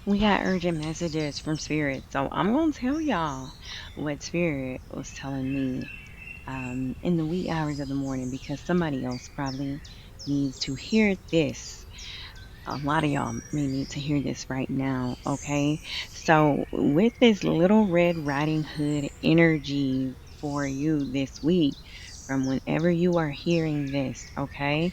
We got urgent messages from Spirit, so I'm gonna tell y'all what Spirit was telling me in the wee hours of the morning because somebody else probably needs to hear this. A lot of y'all may need to hear this right now, okay? So, with this little Red Riding Hood energy for you this week, from whenever you are hearing this, okay?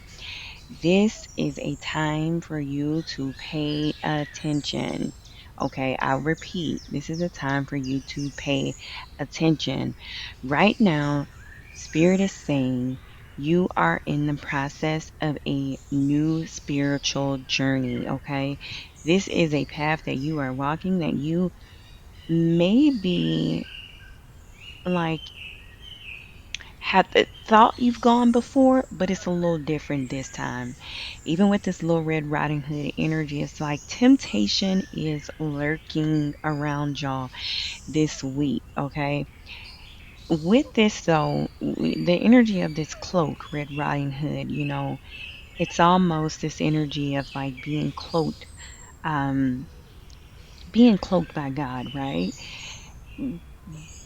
This is a time for you to pay attention. Okay, I'll repeat. This is a time for you to pay attention. Right now, Spirit is saying you are in the process of a new spiritual journey. Okay, this is a path that you are walking that you may be like had thought you've gone before, but it's a little different this time. Even with this little Red Riding Hood energy, it's like temptation is lurking around y'all this week, okay? With this, though, the energy of this cloak, Red Riding Hood, it's almost this energy of like um, being cloaked by God, right?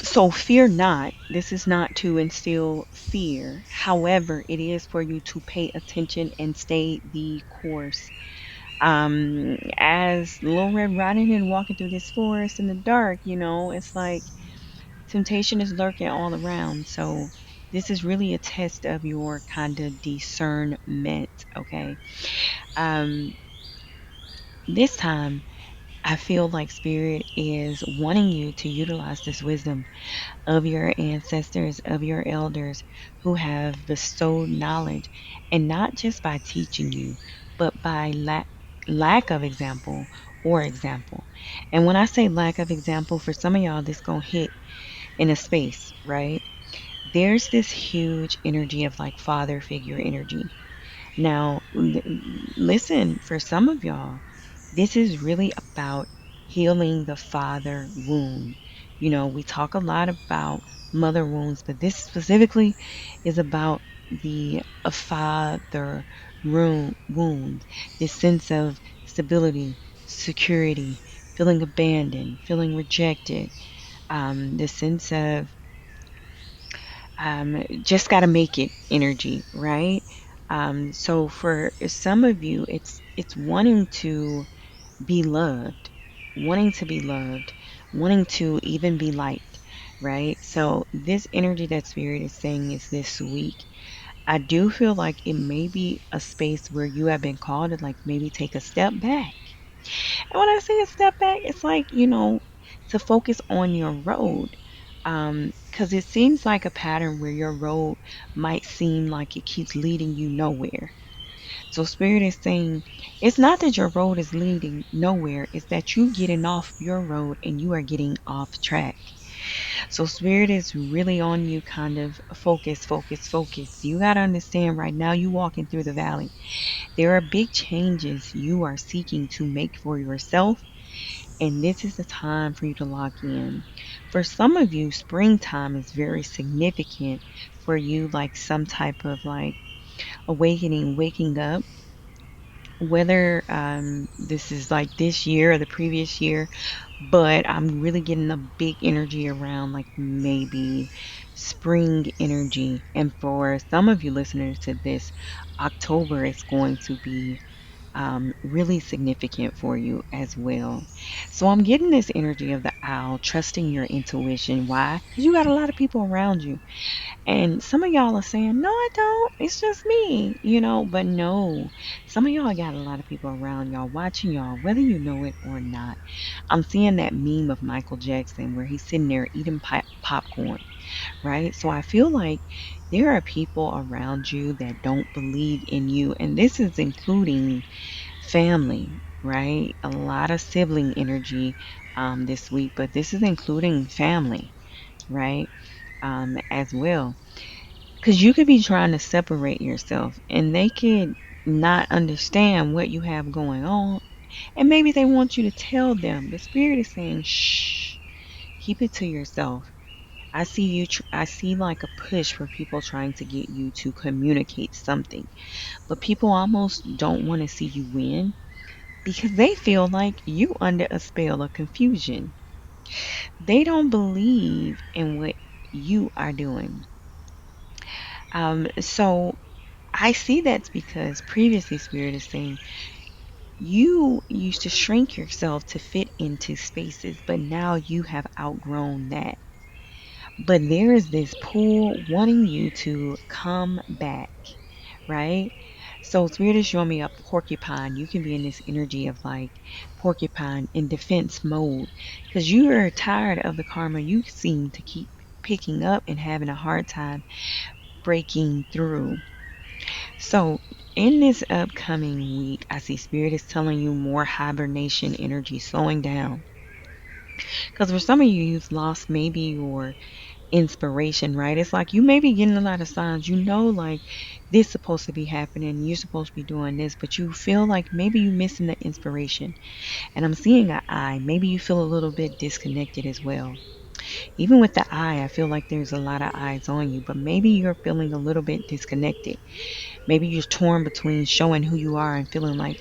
So fear not. This is not to instill fear. However, it is for you to pay attention and stay the course. As Little Red Riding Hood walking through this forest in the dark, it's like temptation is lurking all around. So this is really a test of your kind of discernment. Okay. Um, this time I feel like Spirit is wanting you to utilize this wisdom of your ancestors, of your elders who have bestowed knowledge, and not just by teaching you, but by lack of example or example. And when I say lack of example, for some of y'all, this gonna hit in a space, right? There's this huge energy of like father figure energy. Now, listen, for some of y'all, this is really about healing the father wound. We talk a lot about mother wounds, but this specifically is about the father wound, this sense of stability, security, feeling abandoned, feeling rejected, the sense of just got to make it energy, right? So for some of you, it's wanting to be loved, wanting to even be liked, right? So this energy that Spirit is saying is this week. I do feel like it may be a space where you have been called to like maybe take a step back. And when I say a step back, it's like, to focus on your road. Because it seems like a pattern where your road might seem like it keeps leading you nowhere. So Spirit is saying it's not that your road is leading nowhere, it's that you getting off your road and you are getting off track. So Spirit is really on you, kind of focus, focus, focus. You got to understand right now you walking through the valley. There are big changes you are seeking to make for yourself, and this is the time for you to lock in. For some of you, springtime is very significant for you, like some type of like awakening, waking up. Whether this is like this year or the previous year, but I'm really getting a big energy around like maybe spring energy. And for some of you listeners to this, October is going to be really significant for you as well. So I'm getting this energy of the owl, trusting your intuition. Why? Because you got a lot of people around you. And some of y'all are saying, no, I don't. It's just me, but no. Some of y'all got a lot of people around y'all watching y'all, whether you know it or not. I'm seeing that meme of Michael Jackson where he's sitting there eating popcorn, right? So I feel like there are people around you that don't believe in you. And this is including family, right? A lot of sibling energy this week, but this is including family, right? As well. Because you could be trying to separate yourself and they could not understand what you have going on. And maybe they want you to tell them. The Spirit is saying, shh, keep it to yourself. I see I see like a push for people trying to get you to communicate something, but people almost don't want to see you win. because they feel like you under a spell of confusion. They don't believe in what you are doing. So I see that's because previously Spirit is saying you used to shrink yourself to fit into spaces, but now you have outgrown that. But there is this pull wanting you to come back, right? So Spirit is showing me a porcupine. You can be in this energy of like porcupine in defense mode because you are tired of the karma you seem to keep picking up and having a hard time breaking through. So, in this upcoming week, I see Spirit is telling you more hibernation energy, slowing down. Because for some of you, you've lost maybe your inspiration, right? It's like you may be getting a lot of signs. You know, like this supposed to be happening. You're supposed to be doing this, but you feel like maybe you're missing the inspiration. And I'm seeing an eye. Maybe you feel a little bit disconnected as well. Even with the eye, I feel like there's a lot of eyes on you, but maybe you're feeling a little bit disconnected. Maybe you're torn between showing who you are and feeling like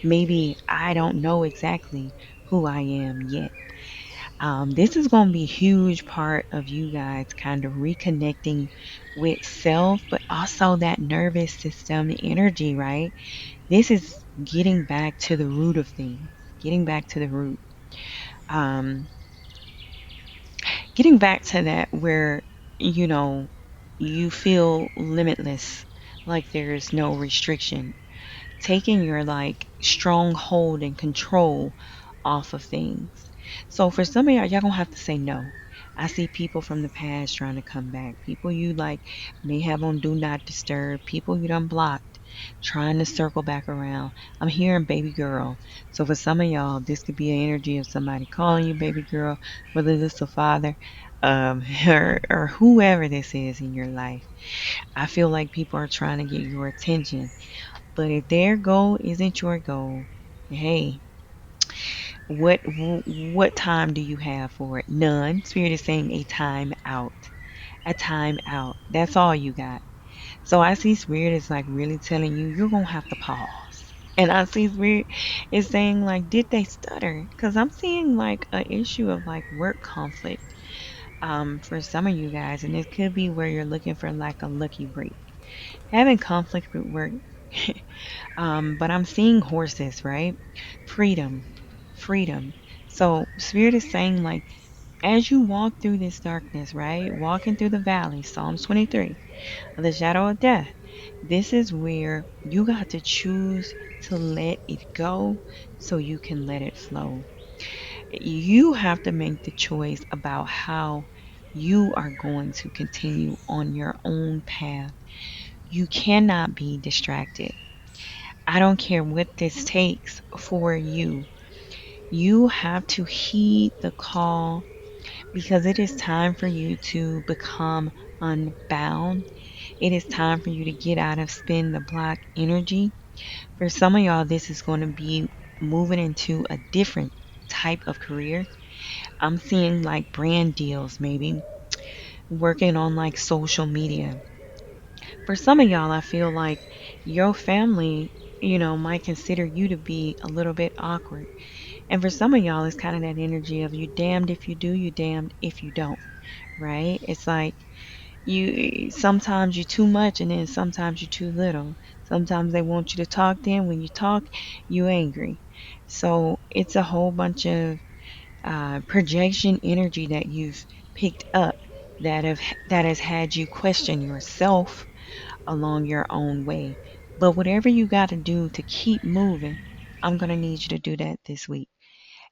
maybe I don't know exactly who I am yet. This is going to be a huge part of you guys kind of reconnecting with self, but also that nervous system energy, right? This is getting back to the root of things, getting back to the root. Um, Getting back to that where, you know, you feel limitless, like there's no restriction, taking your like stronghold and control off of things. So for some of y'all gonna have to say no. I see people from the past trying to come back. People you like may have on do not disturb. People you done blocked trying to circle back around. I'm hearing baby girl. So for some of y'all, this could be an energy of somebody calling you baby girl, whether it's a father, or whoever this is in your life. I feel like people are trying to get your attention, but if their goal isn't your goal, hey, what time do you have for it? None. Spirit is saying a time out. A time out. That's all you got. So I see Spirit is like really telling you you're gonna have to pause. And I see Spirit is saying like, did they stutter? Because I'm seeing like an issue of like work conflict for some of you guys, and it could be where you're looking for like a lucky break. Having conflict with work. But I'm seeing horses, right? Freedom, freedom. So Spirit is saying, like, as you walk through this darkness, right? Walking through the valley, Psalms 23, of the shadow of death, this is where you got to choose to let it go so you can let it flow. You have to make the choice about how you are going to continue on your own path. You cannot be distracted. I don't care what this takes for you. You have to heed the call because it is time for you to become unbound. It is time for you to get out of spin the block energy. For some of y'all, this is going to be moving into a different type of career. I'm seeing like brand deals, maybe working on like social media. For some of y'all, I feel like your family, might consider you to be a little bit awkward. And for some of y'all, it's kind of that energy of you damned if you do, you damned if you don't, right? It's like you sometimes you're too much and then sometimes you're too little. Sometimes they want you to talk, then when you talk, you angry. So it's a whole bunch of projection energy that you've picked up that has had you question yourself along your own way. But whatever you got to do to keep moving, I'm going to need you to do that this week.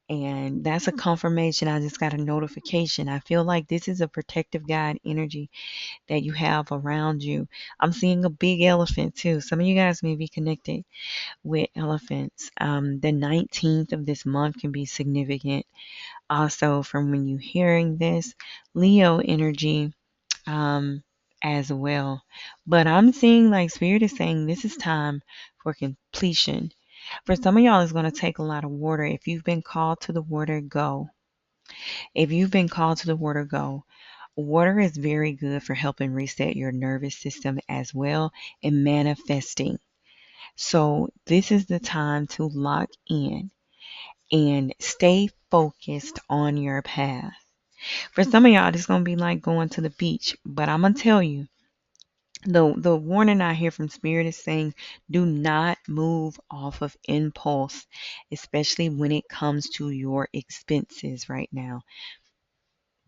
And that's a confirmation. I just got a notification. I feel like this is a protective guide energy that you have around you. I'm seeing a big elephant too. Some of you guys may be connected with elephants. The 19th of this month can be significant. Also, from when you're hearing this, Leo energy um, as well. But I'm seeing like Spirit is saying this is time for completion. For some of y'all, it's going to take a lot of water. If you've been called to the water, go. If you've been called to the water, go. Water is very good for helping reset your nervous system as well and manifesting. So this is the time to lock in and stay focused on your path. For some of y'all, it's gonna be like going to the beach, but I'm gonna tell you, the warning I hear from Spirit is saying, do not move off of impulse, especially when it comes to your expenses right now.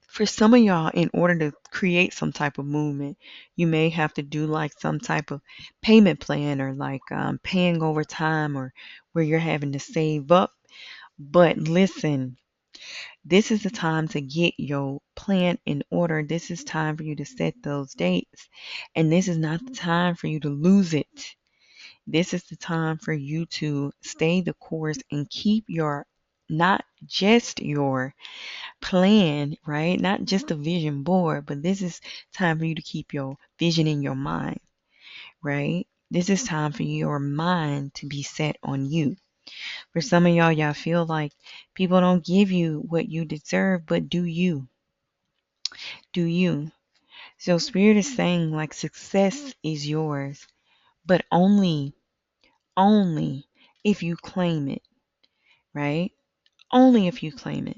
For some of y'all, in order to create some type of movement, you may have to do like some type of payment plan, or like paying over time, or where you're having to save up. But listen, this is the time to get your plan in order. This is time for you to set those dates. And this is not the time for you to lose it. This is the time for you to stay the course and keep your, not just your plan, right? Not just a vision board, but this is time for you to keep your vision in your mind, right? This is time for your mind to be set on you. For some of y'all, y'all feel like people don't give you what you deserve, but do you? Do you? So Spirit is saying like success is yours, but only if you claim it, right? Only if you claim it.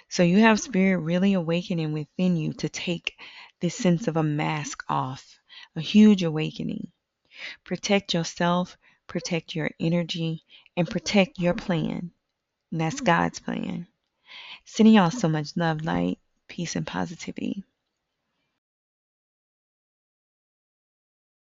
So you have Spirit really awakening within you to take this sense of a mask off, a huge awakening. Protect yourself, protect your energy, and protect your plan. And that's God's plan. Sending y'all so much love, light, peace, and positivity.